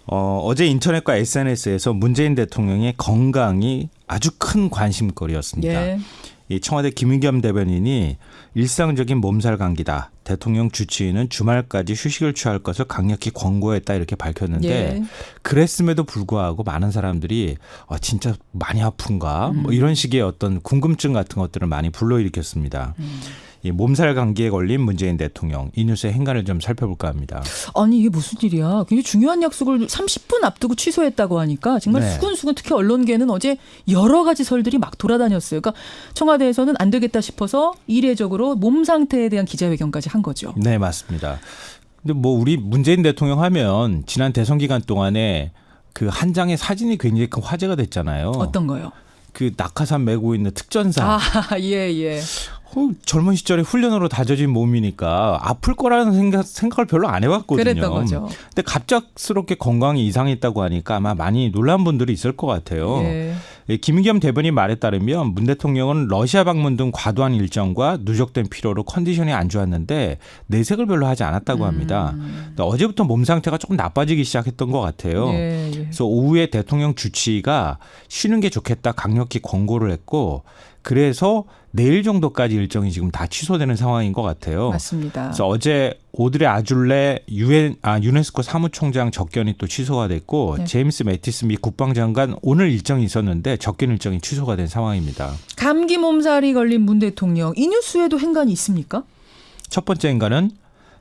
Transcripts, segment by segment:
어제 인터넷과 SNS에서 문재인 대통령의 건강이 아주 큰 관심거리였습니다. 예. 이 청와대 김의겸 대변인이 일상적인 몸살 감기다. 대통령 주치의는 주말까지 휴식을 취할 것을 강력히 권고했다 이렇게 밝혔는데 예. 그랬음에도 불구하고 많은 사람들이 진짜 많이 아픈가 뭐 이런 식의 어떤 궁금증 같은 것들을 많이 불러일으켰습니다. 이 몸살 감기에 걸린 문재인 대통령 이 뉴스의 행간을 좀 살펴볼까 합니다. 아니 이게 무슨 일이야. 굉장히 중요한 약속을 30분 앞두고 취소했다고 하니까 정말 네. 수근수근 특히 언론계는 어제 여러 가지 설들이 막 돌아다녔어요. 그러니까 청와대에서는 안 되겠다 싶어서 이례적으로 몸 상태에 대한 기자회견까지 한 거죠. 네, 맞습니다. 근데 뭐 우리 문재인 대통령 하면 지난 대선 기간 동안에 그 한 장의 사진이 굉장히 큰 화제가 됐잖아요. 어떤 거요? 그 낙하산 메고 있는 특전사. 예. 젊은 시절에 훈련으로 다져진 몸이니까 아플 거라는 생각을 별로 안 해봤거든요. 그랬던 거죠. 근데 갑작스럽게 건강이 이상했다고 하니까 아마 많이 놀란 분들이 있을 것 같아요. 예. 김의겸 대변인 말에 따르면 문 대통령은 러시아 방문 등 과도한 일정과 누적된 피로로 컨디션이 안 좋았는데 내색을 별로 하지 않았다고 합니다. 근데 어제부터 몸 상태가 조금 나빠지기 시작했던 것 같아요. 예. 그래서 오후에 대통령 주치의가 쉬는 게 좋겠다 강력히 권고를 했고 그래서 내일 정도까지 일정이 지금 다 취소되는 상황인 것 같아요. 맞습니다. 그래서 어제 오드레 아줄레 유네스코 사무총장 접견이 또 취소가 됐고 네. 제임스 매티스 미 국방장관 오늘 일정이 있었는데 접견 일정이 취소가 된 상황입니다. 감기 몸살이 걸린 문 대통령 이 뉴스에도 행간이 있습니까? 첫 번째 인간은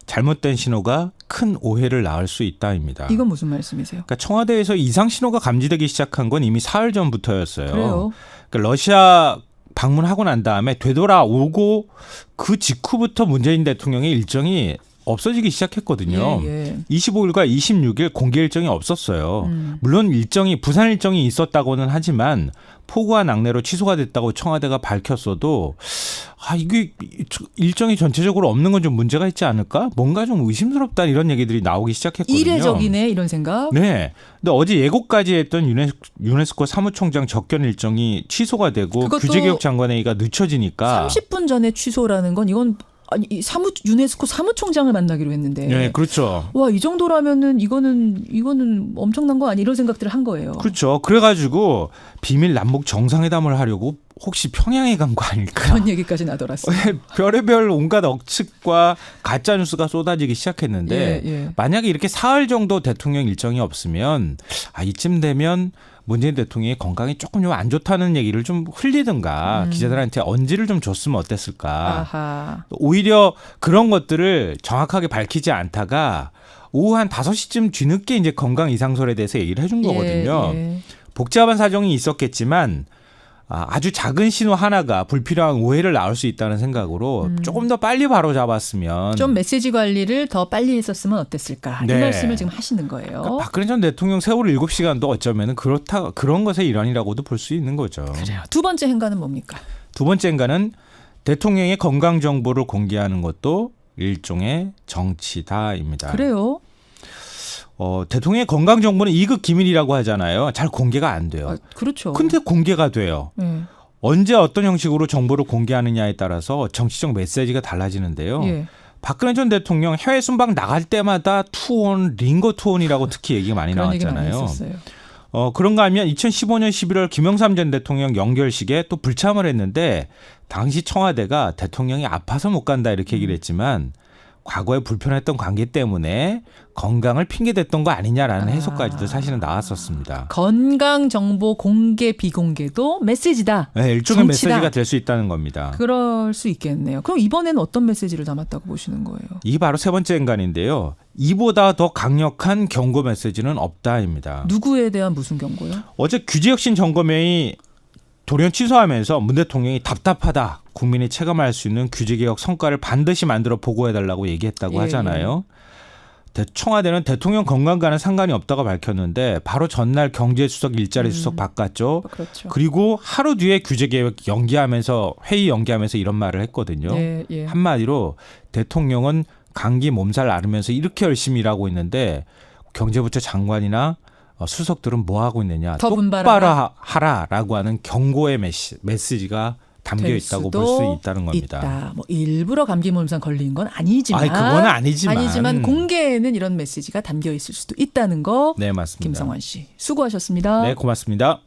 잘못된 신호가 큰 오해를 낳을 수 있다입니다. 이건 무슨 말씀이세요? 그러니까 청와대에서 이상 신호가 감지되기 시작한 건 이미 사흘 전부터였어요. 그래요. 그러니까 러시아 방문하고 난 다음에 되돌아오고 그 직후부터 문재인 대통령의 일정이 없어지기 시작했거든요. 예. 25일과 26일 공개 일정이 없었어요. 물론 부산 일정이 있었다고는 하지만 폭우와 낙뢰로 취소가 됐다고 청와대가 밝혔어도 이게 일정이 전체적으로 없는 건 좀 문제가 있지 않을까? 뭔가 좀 의심스럽다 이런 얘기들이 나오기 시작했거든요. 이례적이네 이런 생각. 네. 근데 어제 예고까지 했던 유네스코 사무총장 접견 일정이 취소가 되고 그것도 규제개혁 장관회의가 늦춰지니까 30분 전에 취소라는 건 이건 아니 유네스코 사무총장을 만나기로 했는데. 네, 그렇죠. 와, 이 정도라면은 이거는 엄청난 거 아니 이런 생각들을 한 거예요. 그렇죠. 그래가지고 비밀 남북 정상회담을 하려고 혹시 평양에 간 거 아닐까? 그런 얘기까지 나돌았어요. 별의별 온갖 억측과 가짜 뉴스가 쏟아지기 시작했는데 예. 만약에 이렇게 사흘 정도 대통령 일정이 없으면 이쯤 되면 문재인 대통령의 건강이 조금 좀 안 좋다는 얘기를 좀 흘리든가 기자들한테 언지를 좀 줬으면 어땠을까. 아하. 오히려 그런 것들을 정확하게 밝히지 않다가 오후 한 5시쯤 뒤늦게 이제 건강 이상설에 대해서 얘기를 해준 거거든요. 예. 복잡한 사정이 있었겠지만 아주 작은 신호 하나가 불필요한 오해를 낳을 수 있다는 생각으로 조금 더 빨리 바로 잡았으면 좀 메시지 관리를 더 빨리 했었으면 어땠을까. 네. 이 말씀을 지금 하시는 거예요. 그러니까 박근혜 전 대통령 세월호 7시간도 어쩌면 그런 것의 일환이라고도 볼 수 있는 거죠. 그래요. 두 번째 행간은 뭡니까? 두 번째 인간은 대통령의 건강 정보를 공개하는 것도 일종의 정치다입니다. 그래요. 대통령의 건강 정보는 2급 기밀이라고 하잖아요. 잘 공개가 안 돼요. 그렇죠. 근데 공개가 돼요. 예. 언제 어떤 형식으로 정보를 공개하느냐에 따라서 정치적 메시지가 달라지는데요. 예. 박근혜 전 대통령 해외 순방 나갈 때마다 투혼, 링거 투혼이라고 특히 얘기가 많이 그런 얘기 나왔잖아요. 많이 했었어요. 그런가 하면 2015년 11월 김영삼 전 대통령 연결식에 또 불참을 했는데 당시 청와대가 대통령이 아파서 못 간다 이렇게 얘기를 했지만 과거에 불편했던 관계 때문에 건강을 핑계댔던 거 아니냐라는 해석까지도 사실은 나왔었습니다. 건강 정보 공개 비공개도 메시지다. 네, 일종의 정치다. 메시지가 될 수 있다는 겁니다. 그럴 수 있겠네요. 그럼 이번에는 어떤 메시지를 담았다고 보시는 거예요? 이게 바로 세 번째 인간인데요. 이보다 더 강력한 경고 메시지는 없다입니다. 누구에 대한 무슨 경고요? 어제 규제혁신 점검회의 돌연 취소하면서 문 대통령이 답답하다. 국민이 체감할 수 있는 규제개혁 성과를 반드시 만들어 보고해달라고 얘기했다고 예, 하잖아요. 청와대는 대통령 건강과는 상관이 없다고 밝혔는데 바로 전날 경제수석 일자리 수석 바꿨죠. 그렇죠. 그리고 하루 뒤에 규제개혁 회의 연기하면서 이런 말을 했거든요. 예. 한마디로 대통령은 감기 몸살 앓으면서 이렇게 열심히 일하고 있는데 경제부처 장관이나 수석들은 뭐 하고 있느냐. 더 똑바로 분발하라. 하라라고 하는 경고의 메시지가 담겨 될 있다고 볼 수도 수 있다는 겁니다. 있다. 뭐 일부러 감기 몸살 걸린 건 아니지만, 그건 아니지만 공개에는 이런 메시지가 담겨 있을 수도 있다는 거. 네, 맞습니다. 김성환 씨 수고하셨습니다. 네, 고맙습니다.